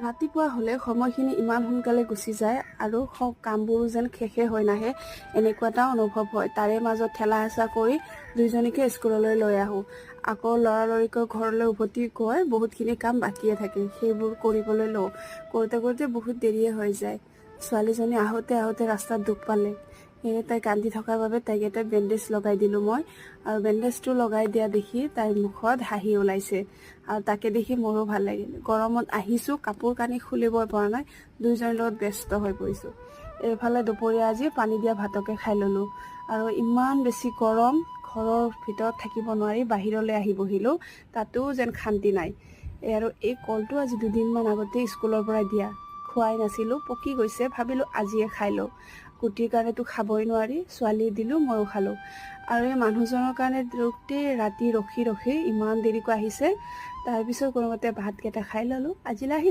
ৰাতিপুৱা হ'লে সময়খিনি ইমান সোনকালে গুচি যায় আৰু কামবোৰো যেন শেষে হৈ নাহে এনেকুৱা এটা অনুভৱ হয়। তাৰে মাজত ঠেলা হেঁচা কৰি দুইজনীকে স্কুললৈ লৈ আহোঁ। আকৌ লৰালৰিকৈ ঘৰলৈ উভতি গৈ বহুতখিনি কাম বাকিয়ে থাকে, সেইবোৰ কৰিবলৈ লওঁ। কৰোঁতে কৰোঁতে বহুত দেৰিয়ে হৈ যায়। ছোৱালীজনী আহোঁতে আহোঁতে ৰাস্তাত দুখ পালে। সেয়ে তাই কান্দি থকাৰ বাবে তাইক এটা বেণ্ডেজ লগাই দিলোঁ মই। আৰু বেণ্ডেজটো লগাই দিয়া দেখি তাইৰ মুখত হাঁহি ওলাইছে আৰু তাকে দেখি মোৰো ভাল লাগিল। গৰমত আহিছোঁ, কাপোৰ কানি খুলিবই পৰা নাই, দুইজনীৰ লগত ব্যস্ত হৈ পৰিছোঁ। এইফালে দুপৰীয়া আজি পানী দিয়া ভাতকে খাই ল'লোঁ। আৰু ইমান বেছি গৰম, ঘৰৰ ভিতৰত থাকিব নোৱাৰি বাহিৰলৈ আহি বহিলোঁ, তাতো যেন শান্তি নাই। আৰু এই কলটো আজি 2 দিনমান আগতে স্কুলৰ পৰা দিয়া, খোৱাই নাছিলোঁ, পকি গৈছে, ভাবিলোঁ আজিয়ে খাই লওঁ। গুটিৰ কাৰণেতো খাবই নোৱাৰি, ছোৱালী দিলোঁ, ময়ো খালোঁ। আৰু এই মানুহজনৰ কাৰণে গোটেই ৰাতি ৰখি ৰখি ইমান দেৰিকৈ আহিছে। তাৰপিছত কোনোমতে ভাতকেইটা খাই ল'লোঁ। আজিলৈ